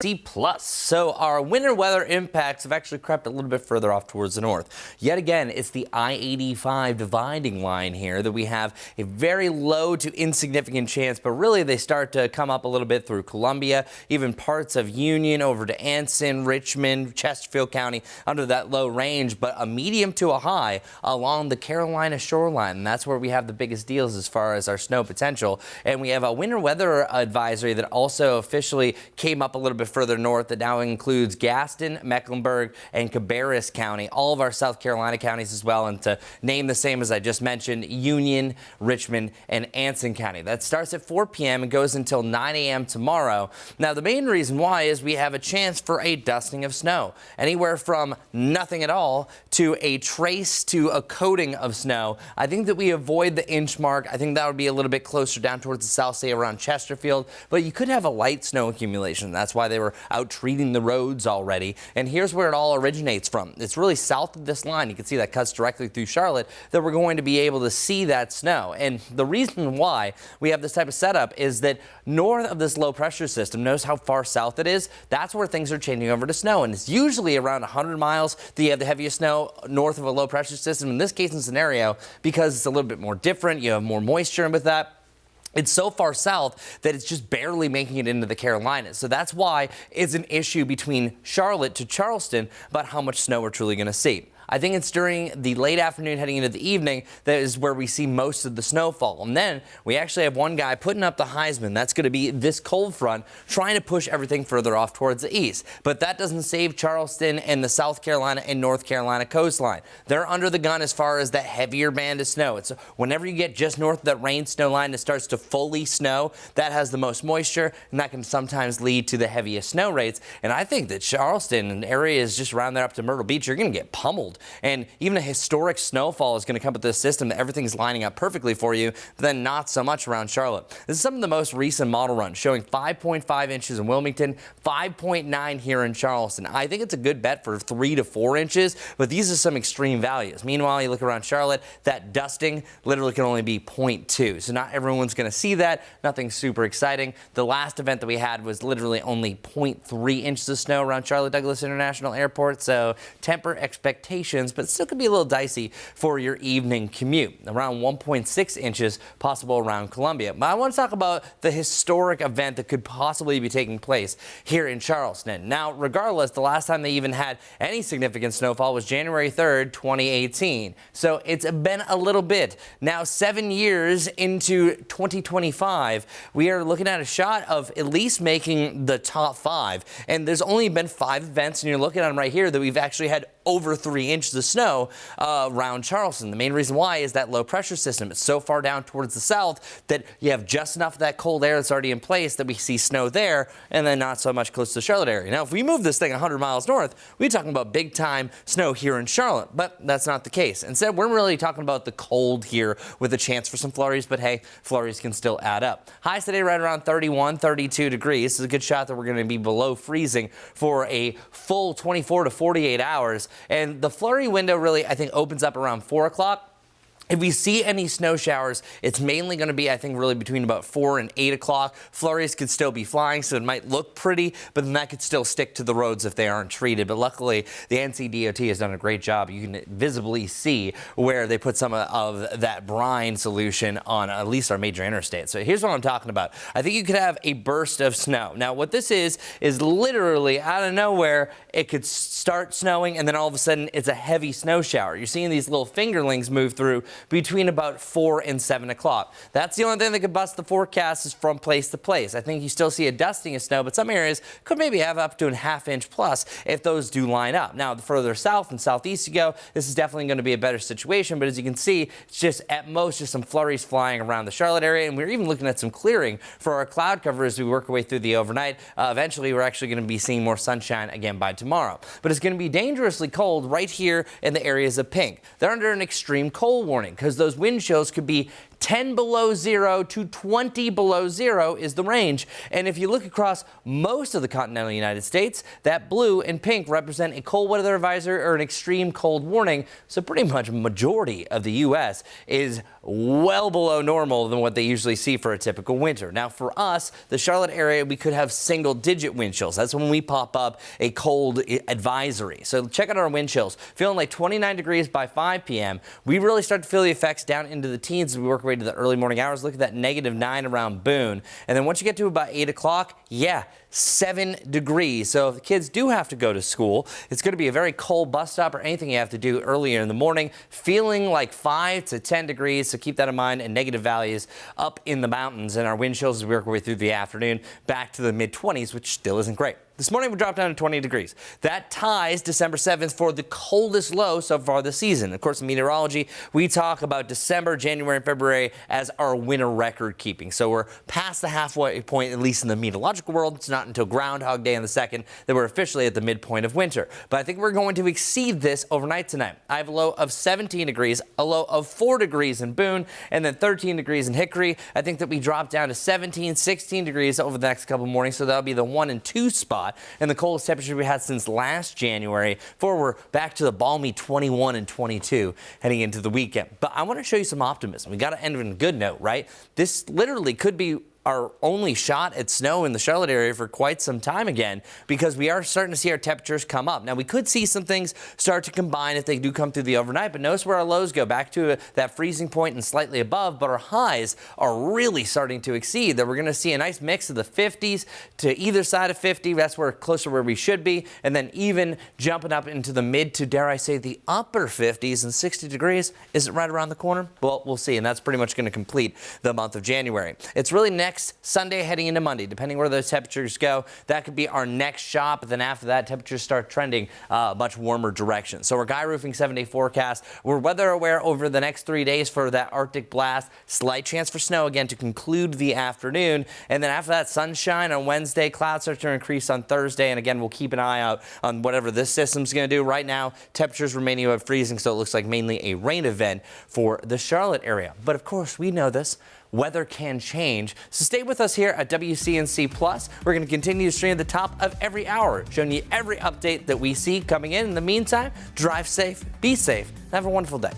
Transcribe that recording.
D+. So our winter weather impacts have actually crept a little bit further off towards the north. Yet again, it's the I-85 dividing line here that we have a very low to insignificant chance, but really they start to come up a little bit through Columbia, even parts of Union over to Anson, Richmond, Chesterfield County under that low range, but a medium to a high along the Carolina shoreline. And that's where we have the biggest deals as far as our snow potential. And we have a winter weather advisory that also officially came up a little bit further north that now includes Gaston, Mecklenburg, and Cabarrus County, all of our South Carolina counties as well, and to name the same as I just mentioned, Union, Richmond, and Anson County. That starts at 4 p.m. and goes until 9 a.m. tomorrow. Now, the main reason why is we have a chance for a dusting of snow, anywhere from nothing at all to a trace to a coating of snow. I think that we avoid the inch mark. I think that would be a little bit closer down towards the south, say around Chesterfield, but you could have a light snow accumulation. That's why they were out treating the roads already. And here's where it all originates from. It's really south of this line. You can see that cuts directly through Charlotte, that we're going to be able to see that snow. And the reason why we have this type of setup is that north of this low pressure system, notice how far south it is. That's where things are changing over to snow. And it's usually around 100 miles that you have the heaviest snow north of a low pressure system. In this case and scenario, because it's a little bit more different, you have more moisture, and with that, it's so far south that it's just barely making it into the Carolinas. So that's why it's an issue between Charlotte to Charleston about how much snow we're truly going to see. I think it's during the late afternoon heading into the evening that is where we see most of the snowfall. And then we actually have one guy putting up the Heisman. That's going to be this cold front trying to push everything further off towards the east. But that doesn't save Charleston and the South Carolina and North Carolina coastline. They're under the gun as far as that heavier band of snow. It's whenever you get just north of that rain snow line that starts to fully snow, that has the most moisture, and that can sometimes lead to the heaviest snow rates. And I think that Charleston and areas just around there up to Myrtle Beach, you're going to get pummeled. And even a historic snowfall is going to come with this system that everything's lining up perfectly for you, but then not so much around Charlotte. This is some of the most recent model runs showing 5.5 inches in Wilmington, 5.9 here in Charleston. I think it's a good bet for 3 to 4 inches, but these are some extreme values. Meanwhile, you look around Charlotte, that dusting literally can only be 0.2. So not everyone's going to see that. Nothing super exciting. The last event that we had was literally only 0.3 inches of snow around Charlotte Douglas International Airport. So temper expectations, but it still could be a little dicey for your evening commute. Around 1.6 inches possible around Columbia. But I want to talk about the historic event that could possibly be taking place here in Charleston. Now, regardless, the last time they even had any significant snowfall was January 3rd, 2018. So it's been a little bit. Now, 7 years into 2025, we are looking at a shot of at least making the top 5. And there's only been 5 events, and you're looking at them right here, that we've actually had over 3 inches of snow around Charleston. The main reason why is that low pressure system. It's so far down towards the south that you have just enough of that cold air that's already in place that we see snow there, and then not so much close to the Charlotte area. Now, if we move this thing 100 miles north, we're talking about big time snow here in Charlotte, but that's not the case. Instead, we're really talking about the cold here with a chance for some flurries, but hey, flurries can still add up. Highs today right around 31, 32 degrees. This is a good shot that we're going to be below freezing for a full 24 to 48 hours. And the flurry window really, I think, opens up around 4 o'clock. If we see any snow showers, it's mainly going to be, I think, really between about 4 and 8 o'clock. Flurries could still be flying, so it might look pretty, but then that could still stick to the roads if they aren't treated. But luckily, the NCDOT has done a great job. You can visibly see where they put some of that brine solution on at least our major interstates. So here's what I'm talking about. I think you could have a burst of snow. Now, what this is literally out of nowhere, it could start snowing, and then all of a sudden, it's a heavy snow shower. You're seeing these little fingerlings move through between about 4 and 7 o'clock. That's the only thing that could bust the forecast is from place to place. I think you still see a dusting of snow, but some areas could maybe have up to a ½ inch plus if those do line up. Now, the further south and southeast you go, this is definitely going to be a better situation, but as you can see, it's just at most just some flurries flying around the Charlotte area, and we're even looking at some clearing for our cloud cover as we work our way through the overnight. Eventually, we're actually going to be seeing more sunshine again by tomorrow. But it's going to be dangerously cold right here in the areas of pink. They're under an extreme cold warning because those wind chills could be 10 below 0 to 20 below 0 is the range. And if you look across most of the continental United States, that blue and pink represent a cold weather advisory or an extreme cold warning. So pretty much a majority of the U.S. is well below normal than what they usually see for a typical winter. Now for us, the Charlotte area, we could have single-digit wind chills. That's when we pop up a cold advisory. So check out our wind chills. Feeling like 29 degrees by 5 p.m. We really start to feel the effects down into the teens as we work our way to the early morning hours. Look at that -9 around Boone. And then once you get to about 8 o'clock, yeah, 7 degrees. So if the kids do have to go to school, it's going to be a very cold bus stop or anything you have to do earlier in the morning. Feeling like 5 to 10 degrees. So keep that in mind, and negative values up in the mountains. And our wind chills as we work our way through the afternoon back to the mid-20s, which still isn't great. This morning we dropped down to 20 degrees. That ties December 7th for the coldest low so far this season. Of course, in meteorology, we talk about December, January, and February as our winter record keeping. So we're past the halfway point, at least in the meteorological world. It's not until Groundhog Day on the 2nd that we're officially at the midpoint of winter. But I think we're going to exceed this overnight tonight. I have a low of 17 degrees, a low of 4 degrees in Boone, and then 13 degrees in Hickory. I think that we drop down to 17, 16 degrees over the next couple mornings. So that'll be the 1 and 2 spot. And the coldest temperature we had since last January, before we're back to the balmy 21 and 22 heading into the weekend. But I want to show you some optimism. We got to end on a good note, right? This literally could be our only shot at snow in the Charlotte area for quite some time again, because we are starting to see our temperatures come up. Now, we could see some things start to combine if they do come through the overnight, but notice where our lows go back to that freezing point and slightly above, but our highs are really starting to exceed. That we're going to see a nice mix of the 50s to either side of 50. That's where closer where we should be, and then even jumping up into the mid to, dare I say, the upper 50s and 60 degrees. Is it right around the corner? Well, we'll see, and that's pretty much going to complete the month of January. It's really next Sunday heading into Monday, depending where those temperatures go. That could be our next shot, but then after that, temperatures start trending much warmer direction. So our Guy Roofing 7-day forecast, we're weather aware over the next 3 days for that Arctic blast. Slight chance for snow again to conclude the afternoon. And then after that, sunshine on Wednesday. Clouds start to increase on Thursday. And again, we'll keep an eye out on whatever this system's going to do. Right now, temperatures remaining above freezing, so it looks like mainly a rain event for the Charlotte area. But of course, we know this. Weather can change. So stay with us here at WCNC Plus. We're going to continue to stream at the top of every hour, showing you every update that we see coming in. In the meantime, drive safe, be safe, and have a wonderful day.